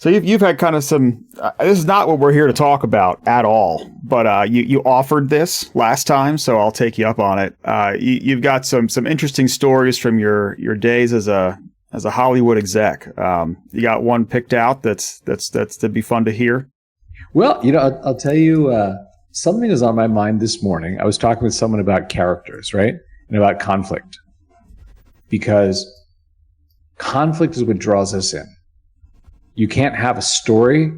So you've had kind of some. This is not what we're here to talk about at all. But you offered this last time, so I'll take you up on it. You've got some interesting stories from your days as a Hollywood exec. You got one picked out that's to be fun to hear. Well, I'll tell you something was on my mind this morning. I was talking with someone about characters, right, and about conflict, because conflict is what draws us in. You can't have a story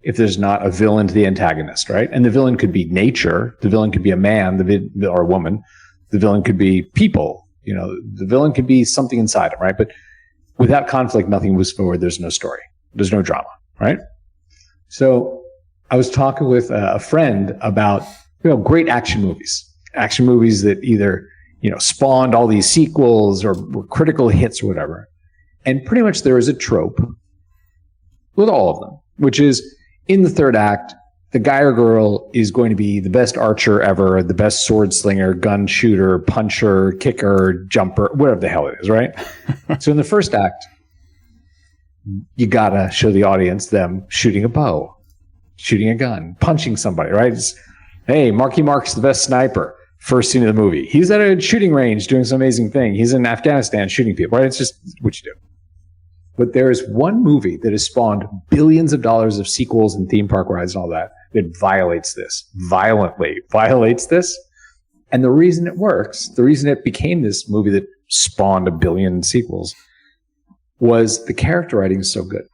if there's not a villain to the antagonist, right? And the villain could be nature. The villain could be a man or a woman. The villain could be people. The villain could be something inside him, right? But without conflict, nothing moves forward. There's no story. There's no drama, right? So I was talking with a friend about great action movies that either spawned all these sequels or were critical hits or whatever. And pretty much there is a trope with all of them, which is in the third act, the guy or girl is going to be the best archer ever, the best sword slinger, gun shooter, puncher, kicker, jumper, whatever the hell it is, right? So in the first act, you gotta show the audience them shooting a bow, shooting a gun, punching somebody, right? Hey, Marky Mark's the best sniper. First scene of the movie. He's at a shooting range doing some amazing thing. He's in Afghanistan shooting people, right? It's just what you do. But there is one movie that has spawned billions of dollars of sequels and theme park rides and all that violates this, violently violates this. And the reason it works, the reason it became this movie that spawned a billion sequels, was the character writing is so good.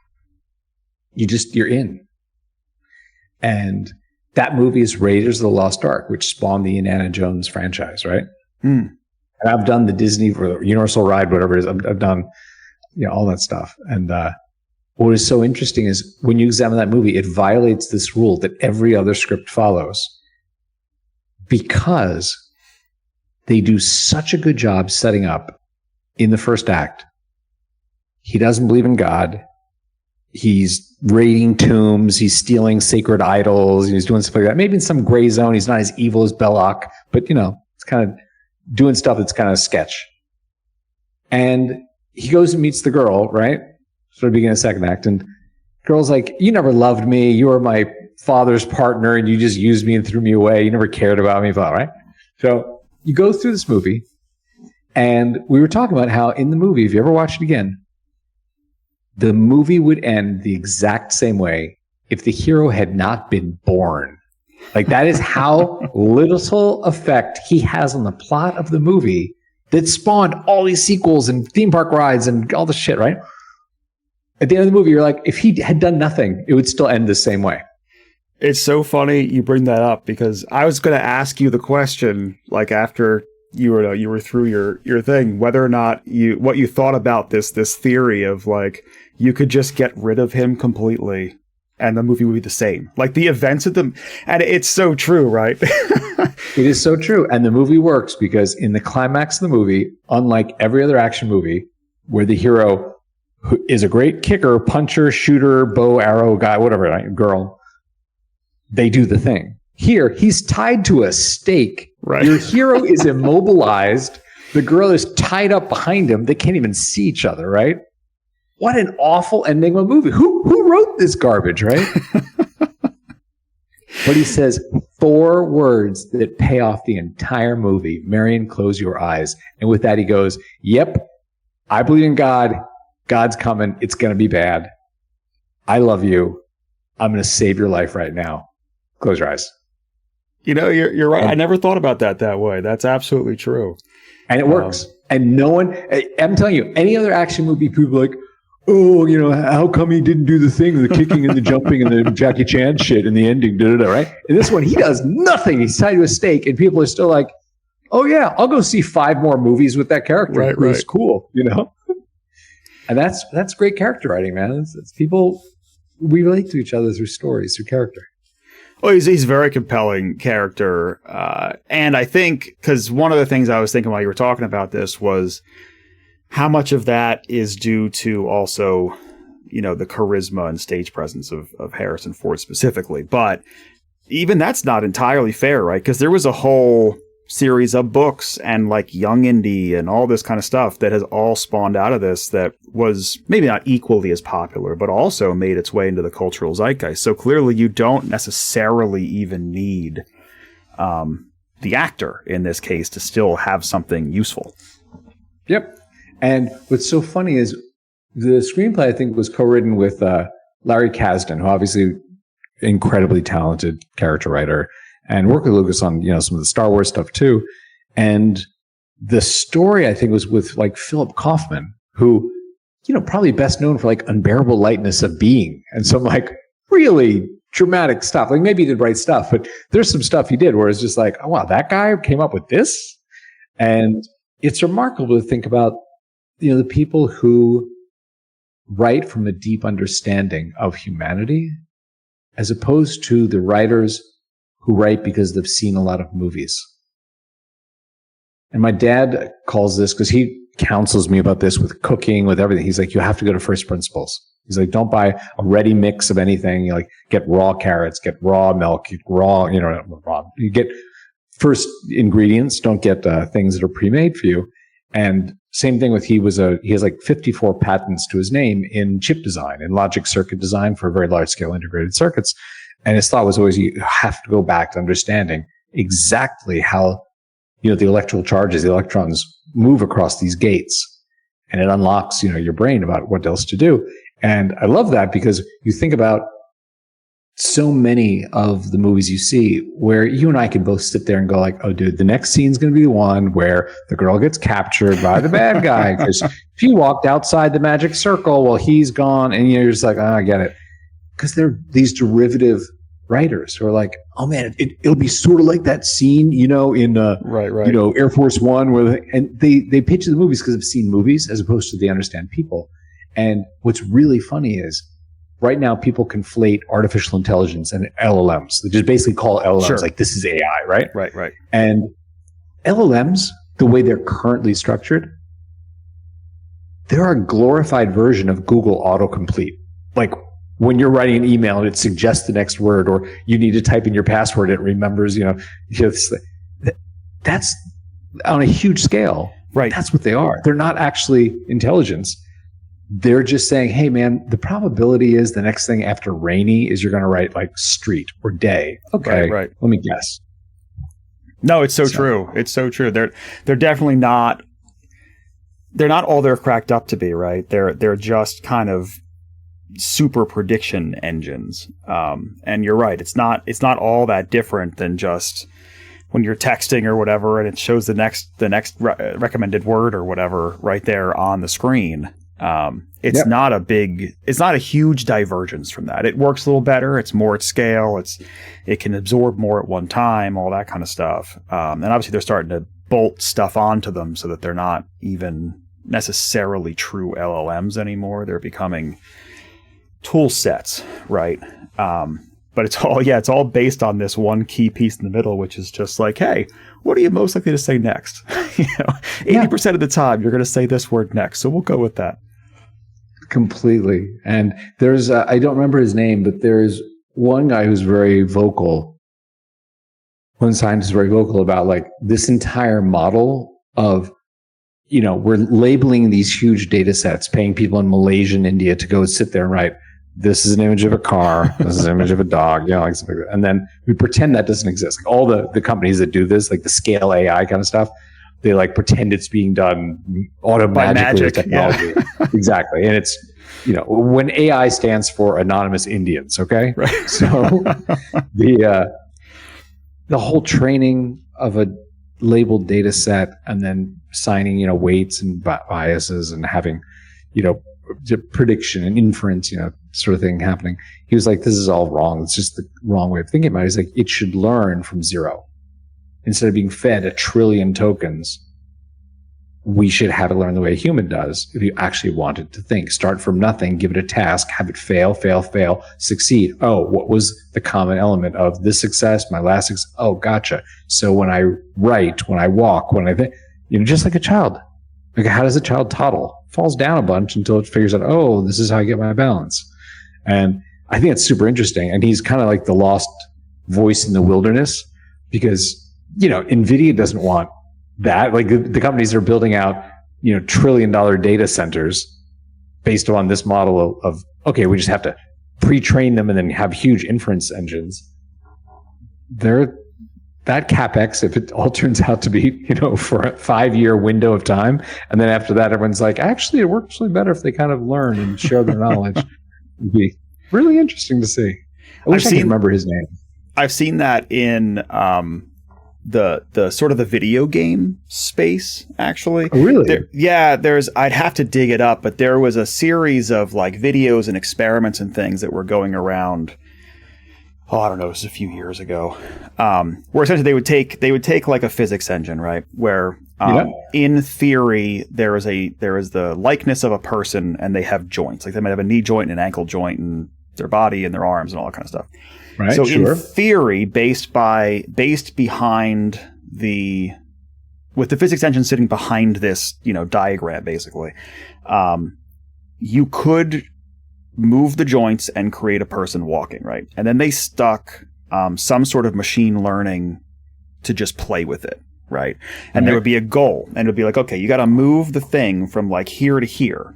You're in. And that movie is Raiders of the Lost Ark, which spawned the Indiana Jones franchise, right? And I've done the Disney or Universal ride, whatever it is. I've done all that stuff. And what is so interesting is when you examine that movie, it violates this rule that every other script follows, because they do such a good job setting up in the first act. He doesn't believe in God. He's raiding tombs. He's stealing sacred idols. He's doing stuff like that. Maybe in some gray zone, he's not as evil as Belloc, but it's kind of doing stuff that's kind of sketch. And he goes and meets the girl, right? Sort of beginning of the second act. And the girl's like, you never loved me. You were my father's partner and you just used me and threw me away. You never cared about me, blah, right? So you go through this movie, and we were talking about how in the movie, if you ever watch it again, the movie would end the exact same way if the hero had not been born. Like, that is how little effect he has on the plot of the movie that spawned all these sequels and theme park rides and all the shit, right? At the end of the movie, you're like, if he had done nothing, it would still end the same way. It's so funny you bring that up, because I was going to ask you the question, like, after you were through your thing, whether or not what you thought about this theory of, like, you could just get rid of him completely and the movie would be the same. Like, the events of them, and it's so true, right? It is so true. And the movie works because in the climax of the movie, unlike every other action movie where the hero is a great kicker, puncher, shooter, bow, arrow guy, whatever, right? Girl, they do the thing. Here, he's tied to a stake. Right. Your hero is immobilized. The girl is tied up behind him. They can't even see each other, right? What an awful ending of a movie. Who wrote this garbage, right? But he says 4 words that pay off the entire movie. Marion, close your eyes. And with that, he goes, yep, I believe in God. God's coming. It's going to be bad. I love you. I'm going to save your life right now. Close your eyes. You're right. I never thought about that way. That's absolutely true. And it works. And no one, I'm telling you, any other action movie, people are like, oh, how come he didn't do the thing, the kicking and the jumping and the Jackie Chan shit in the ending, right? In this one, he does nothing. He's tied to a stake, and people are still like, oh yeah, I'll go see 5 more movies with that character. Right. It's cool, And that's great character writing, man. It's people, we relate to each other through stories, through character. Well, he's a very compelling character. And I think, because one of the things I was thinking while you were talking about this was how much of that is due to also, the charisma and stage presence of Harrison Ford specifically. But even that's not entirely fair, right? Because there was a whole series of books and like Young Indie and all this kind of stuff that has all spawned out of this that was maybe not equally as popular, but also made its way into the cultural zeitgeist. So clearly you don't necessarily even need the actor in this case to still have something useful. Yep. And what's so funny is the screenplay, I think, was co-written with Larry Kasdan, who obviously incredibly talented character writer, and worked with Lucas on, some of the Star Wars stuff too. And the story, I think, was with like Philip Kaufman, who, probably best known for like Unbearable Lightness of Being and some like really dramatic stuff. Like maybe he did right stuff, but there's some stuff he did where it's just like, oh wow, that guy came up with this. And it's remarkable to think about, the people who write from a deep understanding of humanity, as opposed to the writers who write because they've seen a lot of movies. And my dad calls this, because he counsels me about this with cooking, with everything. He's like, you have to go to first principles. He's like, don't buy a ready mix of anything. You get raw carrots, get raw milk, get raw, raw. You get first ingredients. Don't get things that are pre-made for you. And same thing with he has like 54 patents to his name in chip design and logic circuit design for very large scale integrated circuits. And his thought was always, you have to go back to understanding exactly how, the electrical charges, the electrons move across these gates, and it unlocks, your brain about what else to do. And I love that, because you think about so many of the movies you see where you and I can both sit there and go like, oh dude, the next scene's going to be the one where the girl gets captured by the bad guy because she walked outside the magic circle while he's gone. And you're just like, oh, I get it. Because they're these derivative writers who are like, oh man, it'll be sort of like that scene, in right. Air Force One, and they pitch the movies because they've seen movies as opposed to they understand people. And what's really funny is right now people conflate artificial intelligence and LLMs. They just basically call LLMs like this is AI, right? Right. And LLMs, the way they're currently structured, they're a glorified version of Google autocomplete. Like when you're writing an email and it suggests the next word, or you need to type in your password, it remembers, that's on a huge scale. Right. That's what they are. They're not actually intelligence. They're just saying, hey man, the probability is the next thing after rainy is you're going to write like street or day. Okay. Right. Let me guess. No, it's so true. It's so true. They're definitely not, they're not all they're cracked up to be, right? They're just kind of super prediction engines. And you're right. It's not all that different than just when you're texting or whatever, and it shows the next recommended word or whatever right there on the screen. It's not a huge divergence from that. It works a little better. It's more at scale. It can absorb more at one time, all that kind of stuff. And obviously they're starting to bolt stuff onto them so that they're not even necessarily true LLMs anymore. They're becoming tool sets, right? But it's all based on this one key piece in the middle, which is just like, hey, what are you most likely to say next? 80% of the time you're going to say this word next. So we'll go with that. Completely. And there's, I don't remember his name, but there's one guy who's very vocal. One scientist is very vocal about like this entire model of, we're labeling these huge data sets, paying people in Malaysia and India to go sit there and write, this is an image of a car, this is an image of a dog, like something like that. And then we pretend that doesn't exist. Like all the companies that do this, like the scale AI kind of stuff, they like pretend it's being done automatically with technology. Yeah. Exactly. And it's, when AI stands for anonymous Indians, okay? Right. So the whole training of a labeled data set and then assigning, weights and biases and having, prediction and inference, sort of thing happening. He was like, this is all wrong. It's just the wrong way of thinking about it. He's like, it should learn from zero. Instead of being fed 1 trillion tokens, we should have it learn the way a human does. If you actually want it to think, start from nothing, give it a task, have it fail, succeed. Oh, what was the common element of this success? My last success. Oh, gotcha. So when I write, when I walk, when I think, just like a child. Like, how does a child toddle? Falls down a bunch until it figures out, oh, this is how I get my balance. And I think it's super interesting. And he's kind of like the lost voice in the wilderness, because NVIDIA doesn't want that. Like the companies are building out, $1 trillion data centers based on this model of, okay, we just have to pre-train them and then have huge inference engines. That CapEx, if it all turns out to be, for a 5-year window of time, and then after that, everyone's like, actually, it works really better if they kind of learn and share their knowledge. It'd be really interesting to see. I wish I could remember his name. I've seen that in the sort of the video game space, actually. Oh, really? I'd have to dig it up, but there was a series of like videos and experiments and things that were going around. Oh, I don't know, it was a few years ago, where essentially they would take like a physics engine, right? Where in theory there is the likeness of a person, and they have joints, like they might have a knee joint and an ankle joint in their body and their arms and all that kind of stuff. Right. So sure. in theory, based behind with the physics engine sitting behind this, diagram, basically, you could move the joints and create a person walking, right? And then they stuck some sort of machine learning to just play with it, right? And there would be a goal, and it would be like, okay, you got to move the thing from like here to here.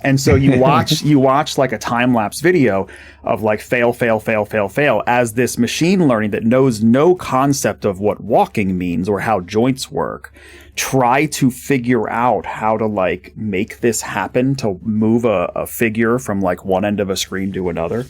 And so you watch like a time-lapse video of like fail as this machine learning that knows no concept of what walking means or how joints work try to figure out how to like make this happen, to move a figure from like one end of a screen to another.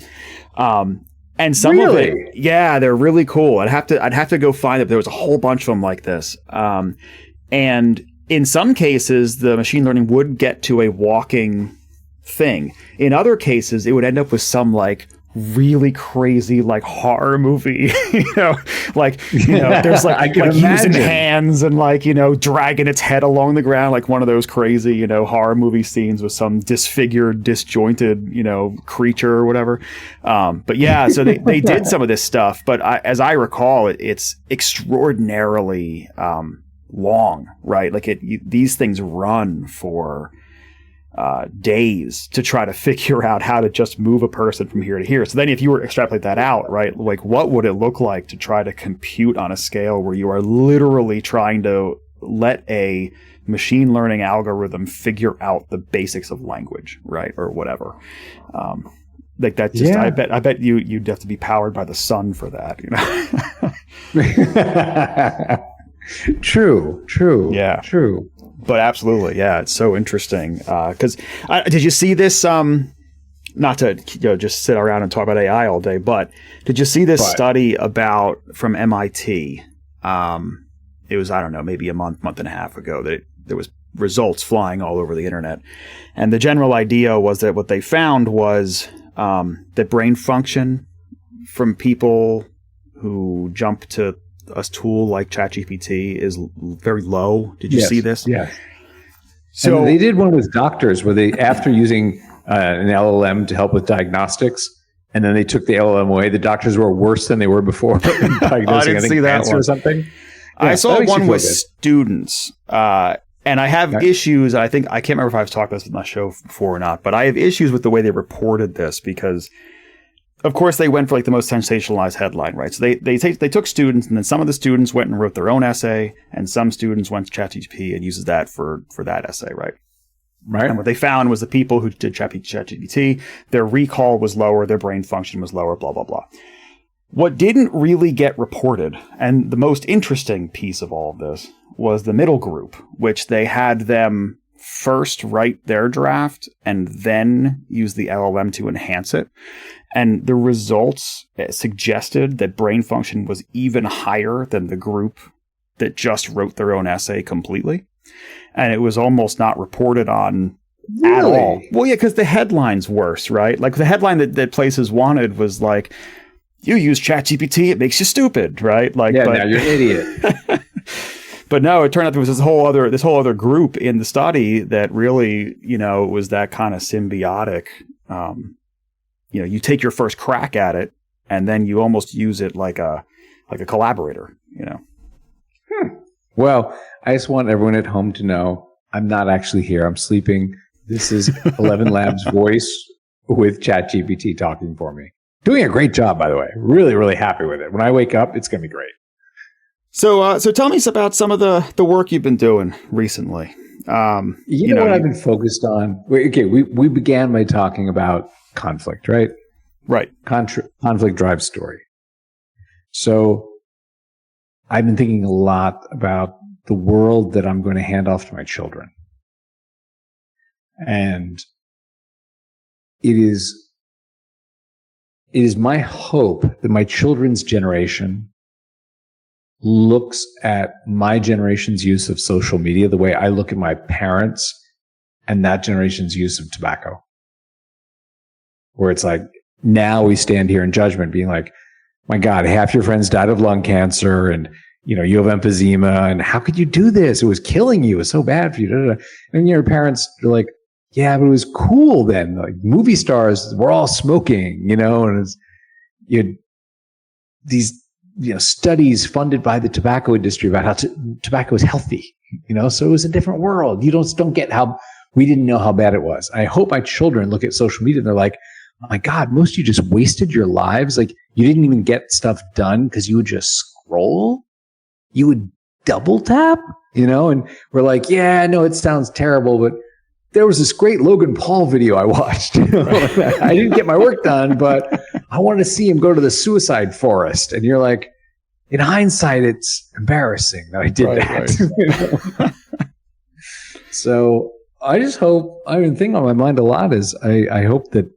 And some of it, they're really cool. I'd have to go find it. There was a whole bunch of them like this. And in some cases, the machine learning would get to a walking thing. In other cases, it would end up with some like really crazy like horror movie, there's like using hands and like, dragging its head along the ground, like one of those crazy, horror movie scenes with some disfigured, disjointed, creature or whatever. But yeah, so they did some of this stuff, but as I recall, it's extraordinarily long, right? Like these things run for days to try to figure out how to just move a person from here to here. So then if you were to extrapolate that out, right, like what would it look like to try to compute on a scale where you are literally trying to let a machine learning algorithm figure out the basics of language, right, or whatever. Like that just I bet you'd have to be powered by the sun for that, True. Yeah. True. But absolutely, yeah, it's so interesting. Because did you see this? Not to just sit around and talk about AI all day, but did you see this study from MIT? It was, I don't know, maybe a month and a half ago that there was results flying all over the internet, and the general idea was that what they found was that brain function from people who jump to a tool like ChatGPT is very low. Did you see this? Yeah. So and they did one with doctors where they, after using an LLM to help with diagnostics, and then they took the LLM away, the doctors were worse than they were before in diagnosing, I didn't see that one. Or something. Yeah, I saw one with students, and I have issues. I can't remember if I've talked about this in my show before or not, but I have issues with the way they reported this because, of course, they went for like the most sensationalized headline, right? So they took students, and then some of the students went and wrote their own essay, and some students went to ChatGPT and uses that for that essay, right? Right. And what they found was the people who did ChatGPT, their recall was lower, their brain function was lower, blah, blah, blah. What didn't really get reported, and the most interesting piece of all of this, was the middle group, which they had them first write their draft and then use the LLM to enhance it. And the results suggested that brain function was even higher than the group that just wrote their own essay completely. And it was almost not reported on at all. Well, yeah, because the headline's worse, right? Like the headline that places wanted was like, you use ChatGPT, it makes you stupid, right? Like, now you're an idiot. But no, it turned out there was this whole other group in the study that really, was that kind of symbiotic. You take your first crack at it, and then you almost use it like a collaborator. Well, I just want everyone at home to know I'm not actually here. I'm sleeping. This is 11 Labs' voice with ChatGPT talking for me. Doing a great job, by the way. Really, really happy with it. When I wake up, it's going to be great. So tell me about some of the work you've been doing recently. You know what I've been focused on? Okay, we began by talking about conflict, right? Right. Conflict drives story. So I've been thinking a lot about the world that I'm going to hand off to my children. And it is my hope that my children's generation looks at my generation's use of social media the way I look at my parents and that generation's use of tobacco. Where it's like, now we stand here in judgment being like, my God, half your friends died of lung cancer and, you have emphysema, and how could you do this? It was killing you. It was so bad for you. Da, da, da. And your parents are like, yeah, but it was cool then. Like movie stars were all smoking, and it's, these, studies funded by the tobacco industry about how tobacco is healthy, so it was a different world. You don't get how we didn't know how bad it was. I hope my children look at social media and they're like, oh my God, most of you just wasted your lives. Like you didn't even get stuff done because you would just scroll. You would double tap, and we're like, yeah, no, it sounds terrible, but there was this great Logan Paul video I watched. I didn't get my work done, but I wanted to see him go to the suicide forest. And you're like, in hindsight, it's embarrassing that I did that. Right. So I just hope, the thing on my mind a lot is I hope that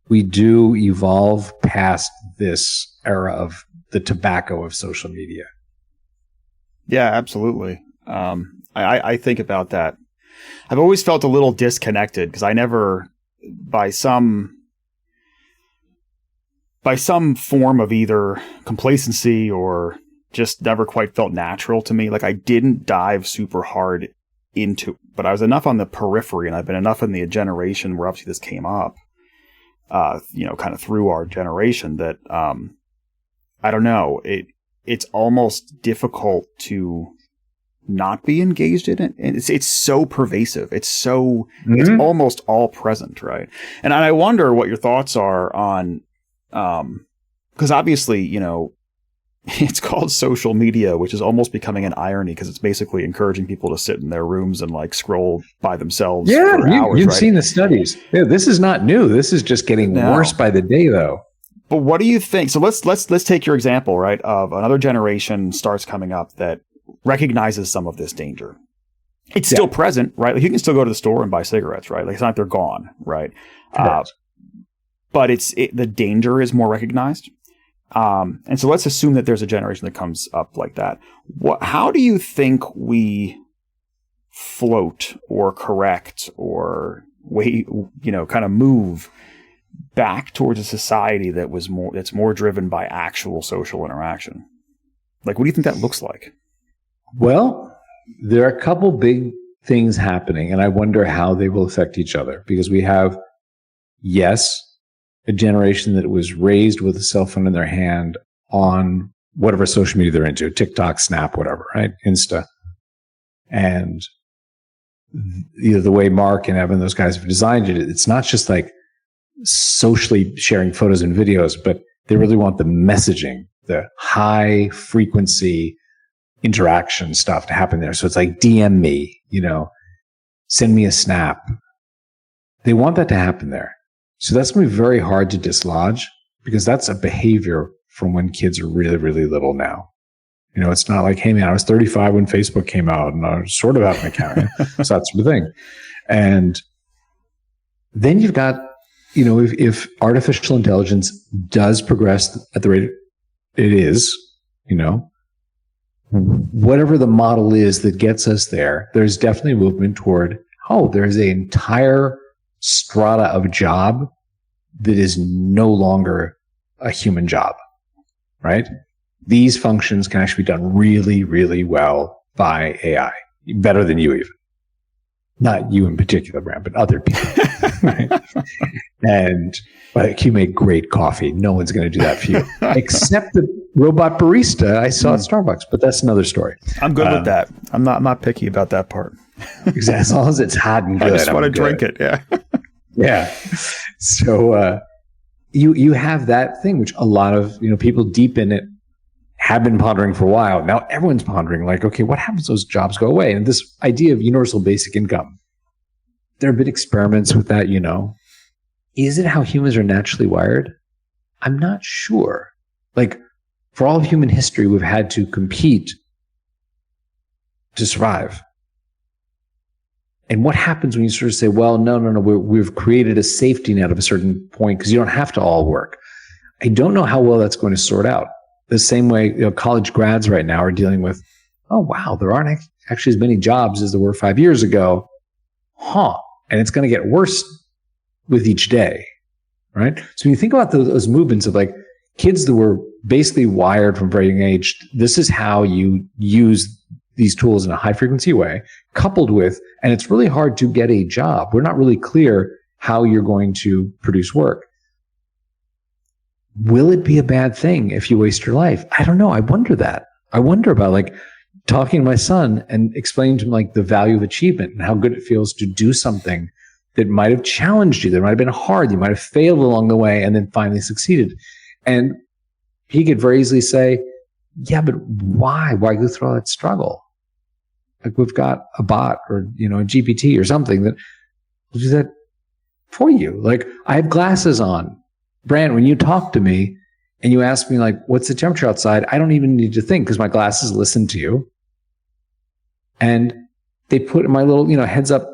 we do evolve past this era of the tobacco of social media. Yeah, absolutely. I think about that. I've always felt a little disconnected because I never, by some form of either complacency or just never quite felt natural to me. Like I didn't dive super hard into it, but I was enough on the periphery and I've been enough in the generation where obviously this came up, kind of through our generation that, I don't know, it's almost difficult to not be engaged in it. And it's so pervasive. It's so, It's almost all present. Right. And I wonder what your thoughts are on, because obviously, it's called social media, which is almost becoming an irony because it's basically encouraging people to sit in their rooms and like scroll by themselves. Yeah. For hours, you've right? seen the studies. Yeah. This is not new. This is just getting worse by the day though. But what do you think? So let's take your example, right, of another generation starts coming up that recognizes some of this danger. It's still present, right? Like you can still go to the store and buy cigarettes, right? Like it's not like they're gone, right? But the danger is more recognized. And so let's assume that there's a generation that comes up like that. How do you think we float or correct or kind of move back towards a society that's more driven by actual social interaction? Like, what do you think that looks like? Well, there are a couple big things happening, and I wonder how they will affect each other because we have, yes, a generation that was raised with a cell phone in their hand on whatever social media they're into, TikTok, Snap, whatever, right? Insta. And the way Mark and Evan, those guys have designed it, it's not just like socially sharing photos and videos, but they really want the messaging, the high frequency interaction stuff to happen there. So it's like DM me, send me a snap. They want that to happen there. So that's going to be very hard to dislodge because that's a behavior from when kids are really, really little now. It's not like, hey man, I was 35 when Facebook came out and I was sort of out of an account. So that sort of thing. And then you've got, if artificial intelligence does progress at the rate it is, whatever the model is that gets us there, there's definitely a movement toward, there's an entire strata of job that is no longer a human job, right? These functions can actually be done really, really well by AI, better than you even. Not you in particular, Bram, but other people. Right? And like you make great coffee. No one's going to do that for you, except the robot barista I saw at Starbucks. But that's another story. I'm good with that. I'm not picky about that part. Exactly. As long as it's hot and good. I just want to drink it. Yeah. Yeah. So you have that thing, which a lot of people deep in it have been pondering for a while. Now everyone's pondering, like, okay, what happens if those jobs go away? And this idea of universal basic income, there have been experiments with that, you know. Is it how humans are naturally wired? I'm not sure. Like, for all of human history, we've had to compete to survive. And what happens when you sort of say, well, no, we've created a safety net of a certain point because you don't have to all work. I don't know how well that's going to sort out. The same way, you know, college grads right now are dealing with, oh, wow, there aren't actually as many jobs as there were 5 years ago. And it's going to get worse with each day, right? So when you think about those movements of like kids that were basically wired from very young age, this is how you use these tools in a high frequency way, coupled with, and it's really hard to get a job. We're not really clear how you're going to produce work. Will it be a bad thing if you waste your life? I don't know. I wonder that. I wonder about like talking to my son and explaining to him like the value of achievement and how good it feels to do something that might have challenged you, that might have been hard, you might have failed along the way and then finally succeeded. And he could very easily say, yeah, but why? Why go through all that struggle? Like we've got a bot or, you know, a GPT or something that will do that for you. Like I have glasses on. Brant, when you talk to me and you ask me like, what's the temperature outside? I don't even need to think because my glasses listen to you. And they put my little, you know, heads up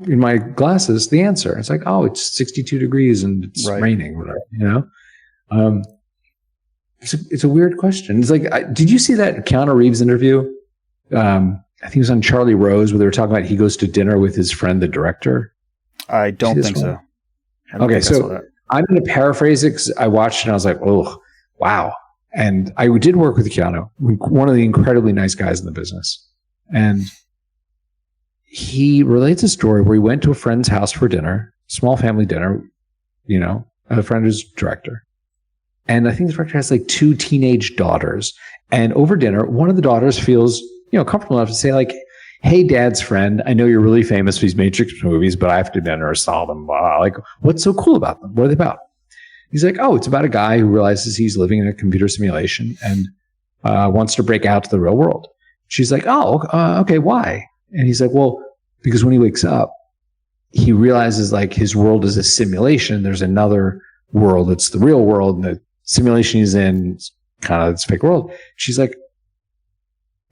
in my glasses, the answer. It's like, oh, it's 62 degrees and it's raining, whatever, you know? It's a weird question. It's like, did you see that Keanu Reeves interview? I think it was on Charlie Rose where they were talking about he goes to dinner with his friend, the director. I don't think so. Okay, so I'm going to paraphrase it because I watched it and I was like, oh, wow. And I did work with Keanu, one of the incredibly nice guys in the business. And he relates a story where he went to a friend's house for dinner, small family dinner, you know, a friend who's director. And I think the director has like 2 teenage daughters. And over dinner, one of the daughters feels, you know, comfortable enough to say like, hey, dad's friend, I know you're really famous for these Matrix movies, but I have to admit, I never saw them. Like, what's so cool about them? What are they about? He's like, oh, it's about a guy who realizes he's living in a computer simulation and wants to break out to the real world. She's like, oh, okay, why? And he's like, well, because when he wakes up, he realizes like his world is a simulation. There's another world that's the real world, and the simulation he's in is kind of this fake world. She's like,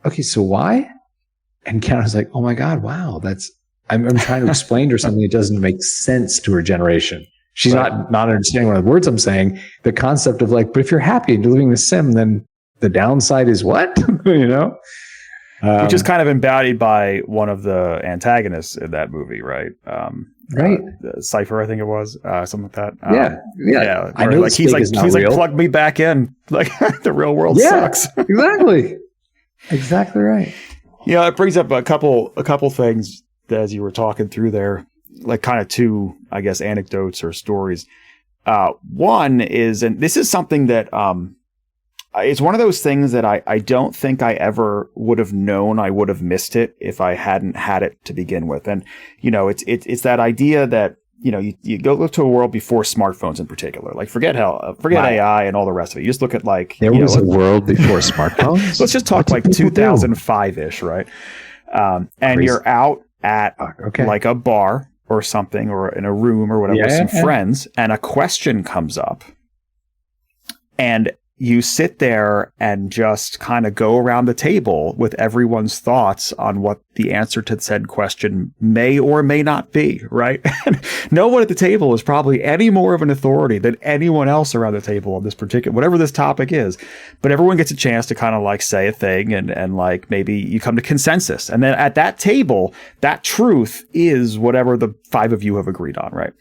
okay, so why? And Keanu's like, oh my God, wow, I'm trying to explain to her something that doesn't make sense to her generation. She's not understanding one of the words I'm saying. The concept of like, but if you're happy and you're living the sim, then the downside is what? You know? Which is kind of embodied by one of the antagonists in that movie, right? Right. Cypher, I think it was, something like that. Yeah. I know, like he's like plug me back in. Like the real world sucks. Exactly right. You know, it brings up a couple things as you were talking through there, like kind of 2, I guess, anecdotes or stories. One is, and this is something that it's one of those things that I don't think I ever would have known I would have missed it if I hadn't had it to begin with. And, you know, it's that idea that, you know, you go look to a world before smartphones in particular. Like forget AI and all the rest of it. You just look at like there was a world before smartphones. Let's just talk like 2005-ish, right? And crazy. You're out at like a bar or something, or in a room or whatever with some friends, and a question comes up, and you sit there and just kind of go around the table with everyone's thoughts on what the answer to said question may or may not be, right? And no one at the table is probably any more of an authority than anyone else around the table on this particular, whatever this topic is. But everyone gets a chance to kind of like say a thing and like maybe you come to consensus. And then at that table, that truth is whatever the 5 of you have agreed on, right?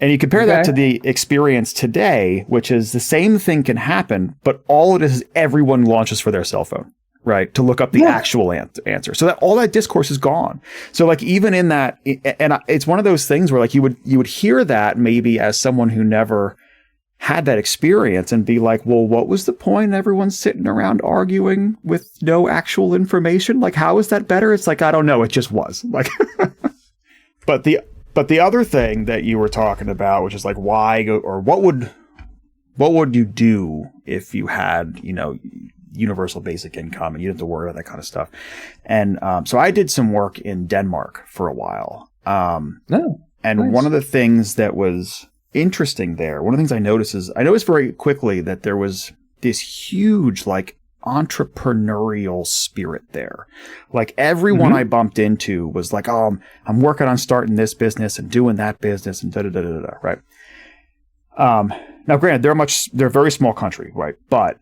And you compare that to the experience today, which is the same thing can happen, but all it is everyone launches for their cell phone, right? To look up the actual answer. So that all that discourse is gone. So like even in that, and it's one of those things where like you would hear that maybe as someone who never had that experience and be like, well, what was the point? Everyone's sitting around arguing with no actual information. Like, how is that better? It's like, I don't know. It just was like, But the other thing that you were talking about, which is like why go, or what would you do if you had, you know, universal basic income, and you didn't have to worry about that kind of stuff. And so I did some work in Denmark for a while. And nice. One of the things that was interesting there, one of the things I noticed very quickly that there was this huge like entrepreneurial spirit there. Like everyone I bumped into was like, oh, I'm working on starting this business and doing that business and da-da-da-da-da, right? Now granted, they're a very small country, right? But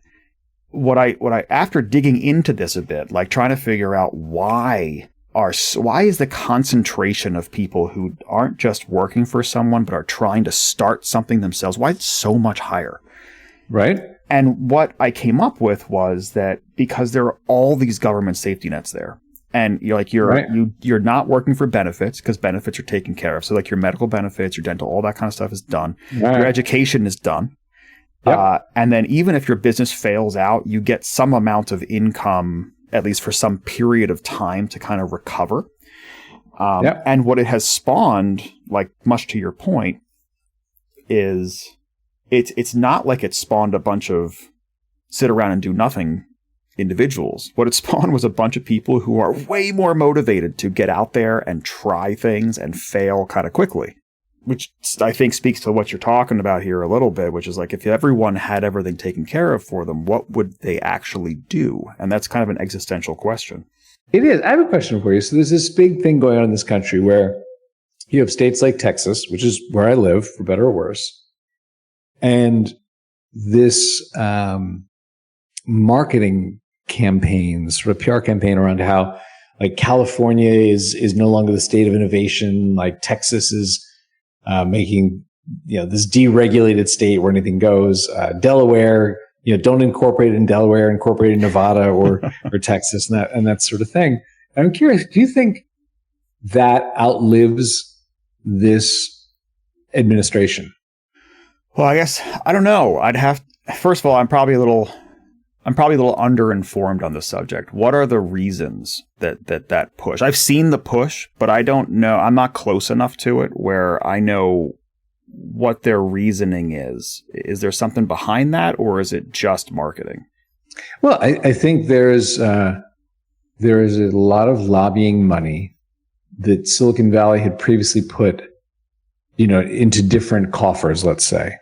what I after digging into this a bit, like trying to figure out why is the concentration of people who aren't just working for someone but are trying to start something themselves, why it's so much higher? Right. And what I came up with was that because there are all these government safety nets there, and you're not working for benefits because benefits are taken care of. So like your medical benefits, your dental, all that kind of stuff is done. Right. Your education is done. Yep. And then even if your business fails out, you get some amount of income, at least for some period of time, to kind of recover. And what it has spawned, like much to your point, is it's not like it spawned a bunch of sit around and do nothing individuals. What it spawned was a bunch of people who are way more motivated to get out there and try things and fail kind of quickly, which I think speaks to what you're talking about here a little bit, which is like if everyone had everything taken care of for them, what would they actually do? And that's kind of an existential question. It is. I have a question for you. So there's this big thing going on in this country where you have states like Texas, which is where I live, for better or worse. And this marketing campaigns, sort of PR campaign around how like California is no longer the state of innovation, like Texas is making this deregulated state where anything goes. Delaware, don't incorporate it in Delaware, incorporate it in Nevada or Texas and that sort of thing. And I'm curious, do you think that outlives this administration? Well, I guess I don't know. First of all, I'm probably a little underinformed on the subject. What are the reasons that push? I've seen the push, but I don't know. I'm not close enough to it where I know what their reasoning is. Is there something behind that, or is it just marketing? Well, I think there is a lot of lobbying money that Silicon Valley had previously put, into different coffers, let's say.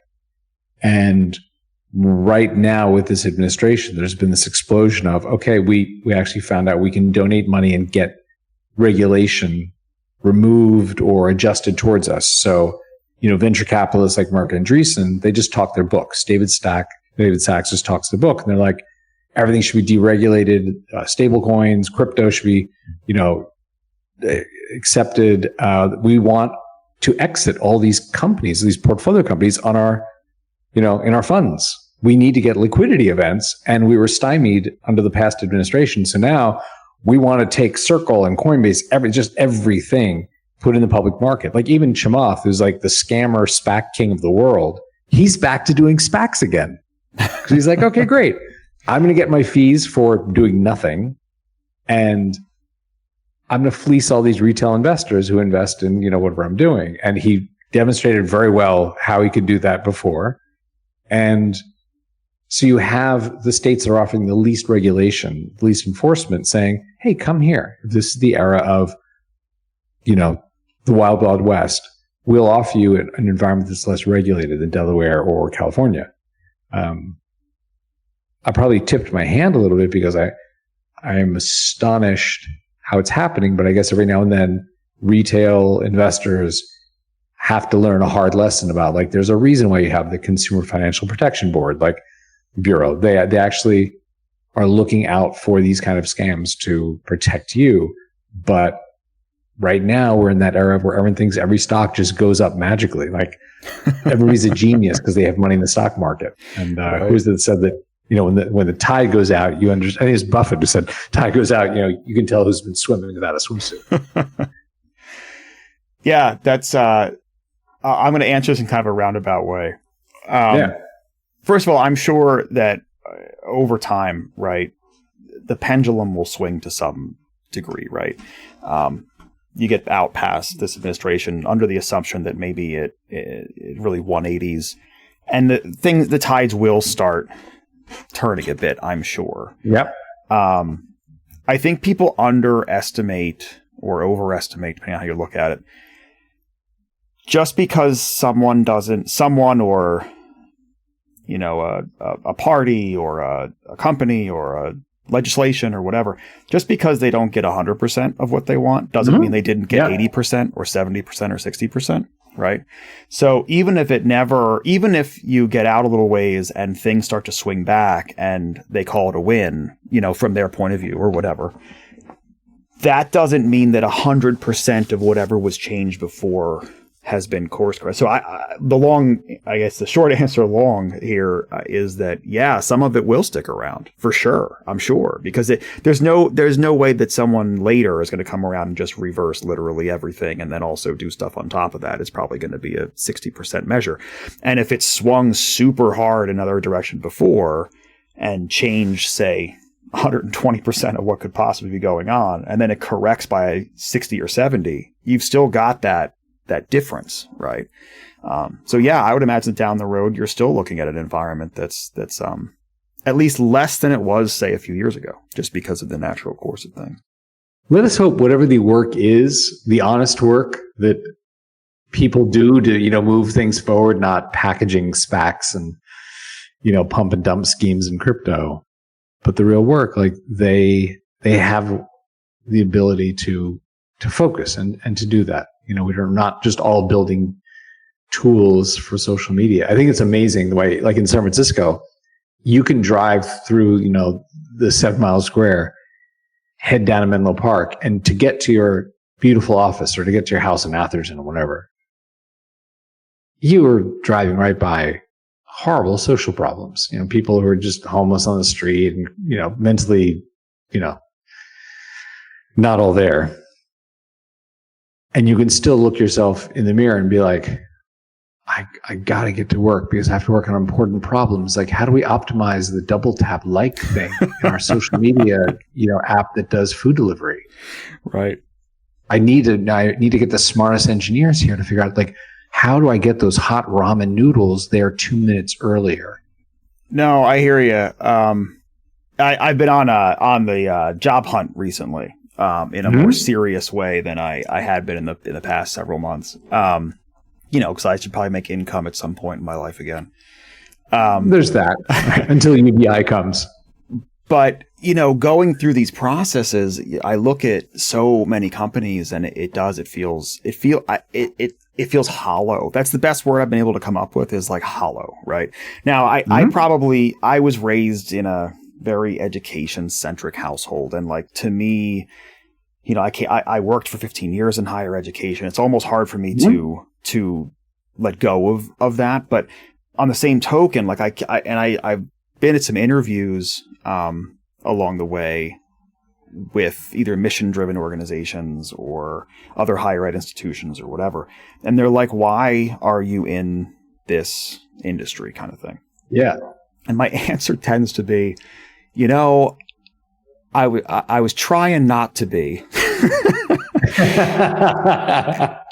And right now with this administration, there's been this explosion of, okay, we actually found out we can donate money and get regulation removed or adjusted towards us. So, venture capitalists like Merck and Andreessen, they just talk their books. David Sachs just talks the book, and they're like, everything should be deregulated. Stable coins, crypto should be, accepted. We want to exit all these companies, these portfolio companies on our, in our funds. We need to get liquidity events, and we were stymied under the past administration. So now we want to take Circle and Coinbase, everything, put in the public market. Like even Chamath, who's like the scammer SPAC king of the world, he's back to doing SPACs again. So he's like, okay, great. I'm going to get my fees for doing nothing, and I'm going to fleece all these retail investors who invest in, whatever I'm doing. And he demonstrated very well how he could do that before. And so you have the states that are offering the least regulation, the least enforcement, saying, hey, come here. This is the era of, the wild, wild west. We'll offer you an environment that's less regulated than Delaware or California. I probably tipped my hand a little bit because I am astonished how it's happening. But I guess every now and then retail investors have to learn a hard lesson about, like, there's a reason why you have the Consumer Financial Protection Board, like Bureau. They actually are looking out for these kind of scams to protect you. But right now we're in that era where every stock just goes up magically. Like everybody's a genius because they have money in the stock market. And who was it that said that, when the tide goes out, you understand? I think it's Buffett who said, tide goes out, you can tell who's been swimming without a swimsuit. Yeah, that's, I'm going to answer this in kind of a roundabout way. First of all, I'm sure that over time, right, the pendulum will swing to some degree, right? You get out past this administration under the assumption that maybe it really 180s, and the tides will start turning a bit, I'm sure. Yep. I think people underestimate or overestimate, depending on how you look at it. Just because someone or, you know, a party or a company or a legislation or whatever, just because they don't get 100% of what they want doesn't mean they didn't get 80% or 70% or 60%, right? So even if you get out a little ways and things start to swing back and they call it a win, you know, from their point of view or whatever, that doesn't mean that 100% of whatever was changed before has been course correct. So the short answer here is that, yeah, some of it will stick around for sure. I'm sure, because there's no way that someone later is going to come around and just reverse literally everything and then also do stuff on top of that. It's probably going to be a 60% measure. And if it swung super hard in another direction before and changed, say, 120% of what could possibly be going on, and then it corrects by 60 or 70, you've still got that difference, right? So yeah, I would imagine down the road, you're still looking at an environment that's at least less than it was, say, a few years ago, just because of the natural course of things. Let us hope whatever the work is, the honest work that people do to, you know, move things forward, not packaging SPACs and, you know, pump and dump schemes in crypto, but the real work, like they have the ability to focus and to do that. You know, we're not just all building tools for social media. I think it's amazing the way, like in San Francisco, you can drive through, you know, the 7 Mile Square, head down to Menlo Park, and to get to your beautiful office or to get to your house in Atherton or whatever, you are driving right by horrible social problems. You know, people who are just homeless on the street and, you know, mentally, you know, not all there. And you can still look yourself in the mirror and be like, I got to get to work because I have to work on important problems. Like, how do we optimize the double tap like thing in our social media, you know, app that does food delivery? Right. I need to get the smartest engineers here to figure out, like, how do I get those hot ramen noodles there 2 minutes earlier? No, I hear you. I've been on the job hunt recently. In a more serious way than I had been in the past several months. You know, because I should probably make income at some point in my life again. There's that until UBI comes. But, you know, going through these processes, I look at so many companies and it feels hollow. That's the best word I've been able to come up with, is like hollow, right? Now, I was raised in a very education-centric household. And like, to me, you know, I worked for 15 years in higher education. It's almost hard for me to let go of that. But on the same token, like I've been at some interviews along the way with either mission-driven organizations or other higher ed institutions or whatever. And they're like, why are you in this industry, kind of thing? Yeah. And my answer tends to be, you know, I was trying not to be.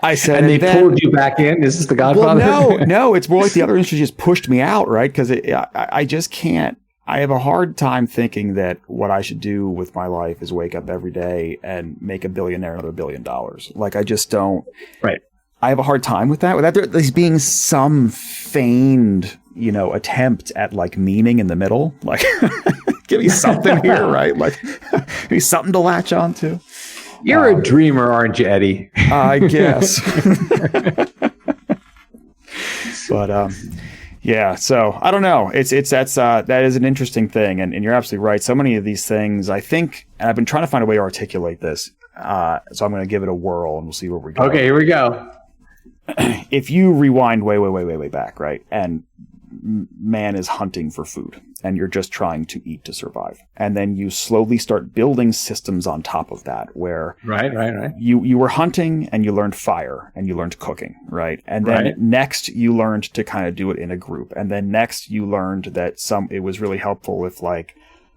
I said, and they pulled you back in. Is this the Godfather? Well, no, it's more like the other industry just pushed me out, right? Because I just can't. I have a hard time thinking that what I should do with my life is wake up every day and make a billionaire another $1 billion. Like, I just don't. Right. I have a hard time with that. Without there being some feigned, you know, attempt at like meaning in the middle. Like, give me something here, right? Like, give me something to latch onto. You're a dreamer, aren't you, Eddie? I guess. But yeah, so I don't know. That is an interesting thing, and you're absolutely right. So many of these things, I think, and I've been trying to find a way to articulate this. So I'm going to give it a whirl, and we'll see where we go. Okay, here we go. If you rewind way back, right, and man is hunting for food, and you're just trying to eat to survive, and then you slowly start building systems on top of that, where you were hunting and you learned fire and you learned cooking, right, and then next you learned to kind of do it in a group, and then next you learned that it was really helpful if like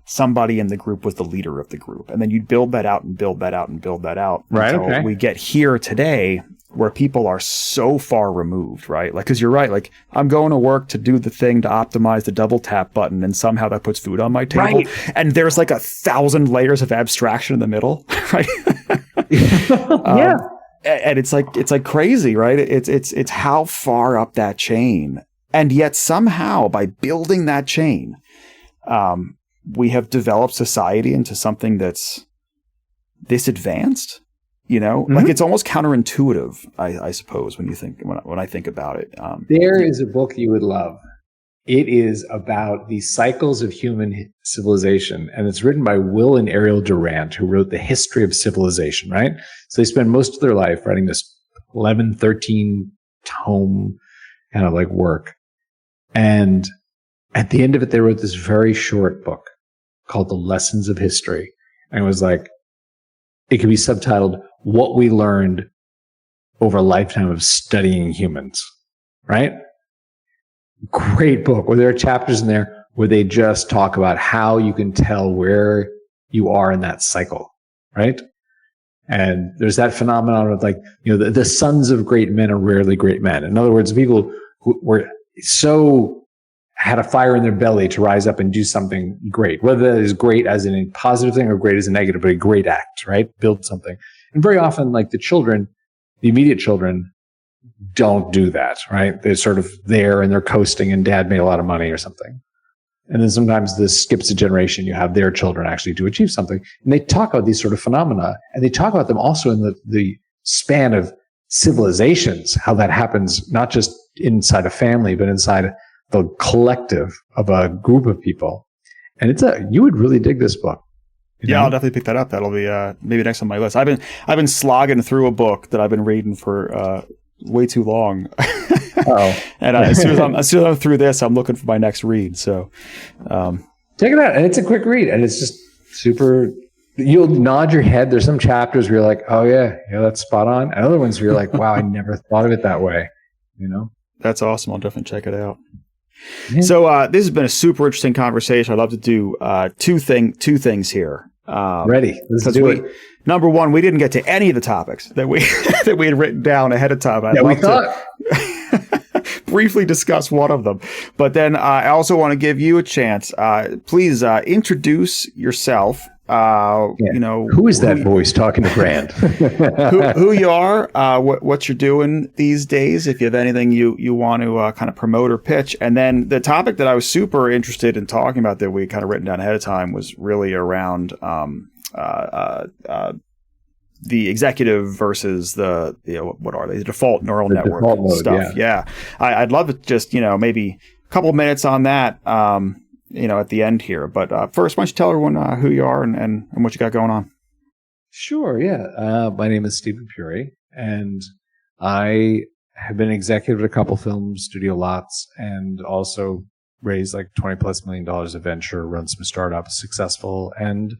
somebody in the group was the leader of the group. And then you'd build that out and build that out and build that out. Right. Until Okay. we get here today where people are so far removed, right? Like, cause you're right. Like, I'm going to work to do the thing to optimize the double tap button, and somehow that puts food on my table. Right. And there's like 1,000 layers of abstraction in the middle, right? Yeah. And it's like crazy, right? It's how far up that chain. And yet somehow by building that chain, we have developed society into something that's this advanced, you know, like it's almost counterintuitive, I suppose, when I think about it. There is a book you would love. It is about the cycles of human civilization, and it's written by Will and Ariel Durant, who wrote The History of Civilization, right? So they spend most of their life writing this 11, 13 tome kind of like work. And at the end of it, they wrote this very short book called The Lessons of History. And it was like, it could be subtitled, What We Learned Over a Lifetime of Studying Humans, right? Great book where there are chapters in there where they just talk about how you can tell where you are in that cycle, right? And there's that phenomenon of like, you know, the sons of great men are rarely great men. In other words, people who were so had a fire in their belly to rise up and do something great, whether that is great as in a positive thing or great as a negative, but a great act, right? Build something. And very often, like the children, the immediate children don't do that, right? They're sort of there and they're coasting and dad made a lot of money or something. And then sometimes this skips a generation. You have their children actually to achieve something. And they talk about these sort of phenomena, and they talk about them also in the span of civilizations, how that happens, not just inside a family, but inside the collective of a group of people. And you would really dig this book. Yeah, I'll definitely pick that up. That'll be maybe next on my list. I've been slogging through a book that I've been reading for way too long. Oh, and as soon as I'm through this, I'm looking for my next read. So check it out. And it's a quick read, and it's just super. You'll nod your head. There's some chapters where you're like, oh yeah, that's spot on. And other ones where you're like, wow, I never thought of it that way. You know, that's awesome. I'll definitely check it out. Yeah. So this has been a super interesting conversation. I'd love to do two things here. Ready? Let's do it. Number one, we didn't get to any of the topics that we that we had written down ahead of time. We thought. Briefly discuss one of them, but then I also want to give you a chance. Please introduce yourself. You know, who is that voice talking to Brand? who you are, what you're doing these days, if you have anything you want to kind of promote or pitch. And then the topic that I was super interested in talking about that we kind of written down ahead of time was really around the executive versus the what are they, the default neural network mode, stuff. Yeah. I'd love to just maybe a couple of minutes on that at the end here. But first, why don't you tell everyone who you are and what you got going on? Sure, yeah. My name is Stephen Puri, and I have been executive at a couple film studio lots, and also raised like $20+ million of venture, run some startups, successful and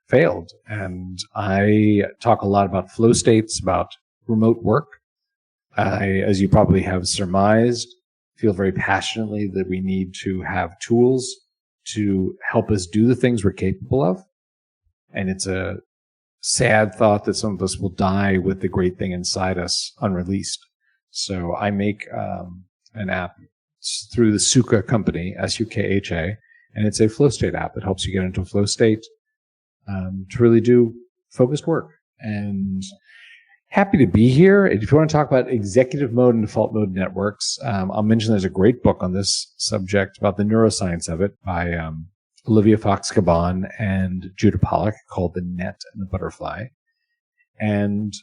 failed. And I talk a lot about flow states, about remote work. I, as you probably have surmised, feel very passionately that we need to have tools to help us do the things we're capable of. And it's a sad thought that some of us will die with the great thing inside us unreleased. So I make an app through the Sukha company, Sukha, and it's a flow state app. It helps you get into a flow state to really do focused work. And happy to be here. If you want to talk about executive mode and default mode networks, I'll mention there's a great book on this subject about the neuroscience of it by Olivia Fox-Caban and Judah Pollack, called The Net and the Butterfly. And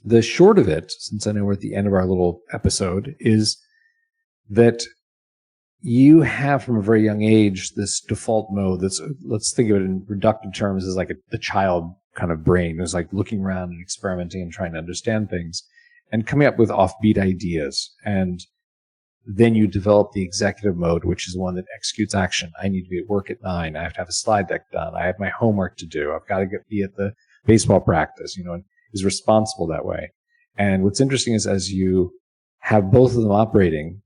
the short of it, since I know we're at the end of our little episode, is that you have from a very young age this default mode that's, let's think of it in reductive terms, as like the child kind of brain. It's like looking around and experimenting and trying to understand things and coming up with offbeat ideas. And then you develop the executive mode, which is the one that executes action. I need to be at work at 9. I have to have a slide deck done. I have my homework to do. I've got to be at the baseball practice, and is responsible that way. And what's interesting is as you have both of them operating,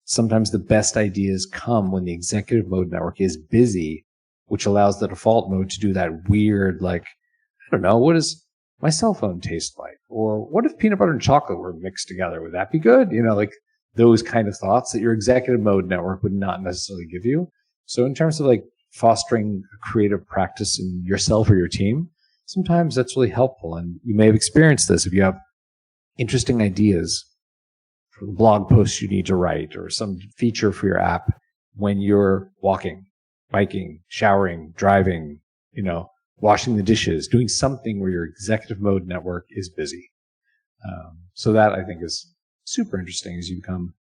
sometimes the best ideas come when the executive mode network is busy which allows the default mode to do that weird, like, I don't know, what does my cell phone taste like? Or what if peanut butter and chocolate were mixed together? Would that be good? Like those kind of thoughts that your executive mode network would not necessarily give you. So in terms of like fostering a creative practice in yourself or your team, sometimes that's really helpful. And you may have experienced this if you have interesting ideas for the blog posts you need to write or some feature for your app when you're walking, biking, showering, driving, washing the dishes, doing something where your executive mode network is busy. So that I think is super interesting as you become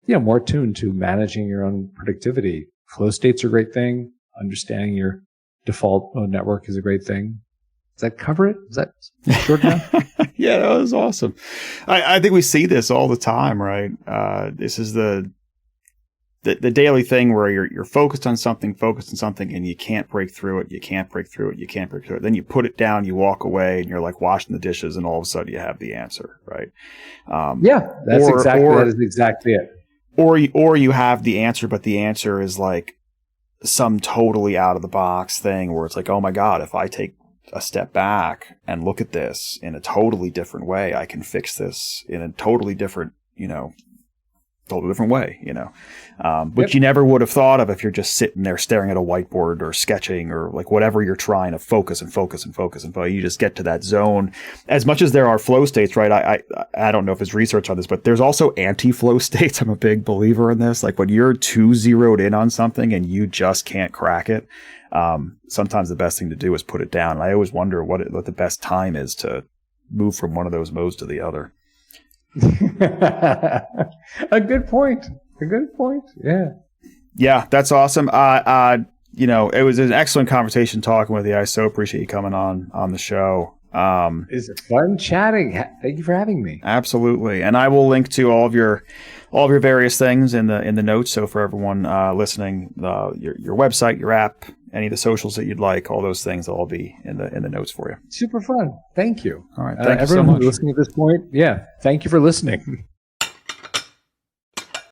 more attuned to managing your own productivity. Flow state's a great thing. Understanding your default mode network is a great thing. Does that cover it? Is that short enough? Yeah, that was awesome. I think we see this all the time, right? This is the daily thing where you're focused on something, and you can't break through it. Then you put it down, you walk away, and you're like washing the dishes, and all of a sudden you have the answer, right? That is exactly it. Or you have the answer, but the answer is like some totally out of the box thing where it's like, oh my God, if I take a step back and look at this in a totally different way, I can fix this in a totally different, way, which you never would have thought of if you're just sitting there staring at a whiteboard or sketching or like whatever you're trying to focus. You just get to that zone. As much as there are flow states, right? I don't know if there's research on this, but there's also anti-flow states. I'm a big believer in this. Like when you're too zeroed in on something and you just can't crack it, sometimes the best thing to do is put it down. And I always wonder what the best time is to move from one of those modes to the other. A good point. Yeah, that's awesome. It was an excellent conversation talking with you. I so appreciate you coming on the show. It's fun chatting. Thank you for having me. Absolutely. And I will link to all of your various things in the notes. So for everyone listening, your website, your app, any of the socials that you'd like, all those things will all be in the notes for you. Super fun. Thank you. All right. Thank you everyone so much. Who's listening at this point, thank you for listening.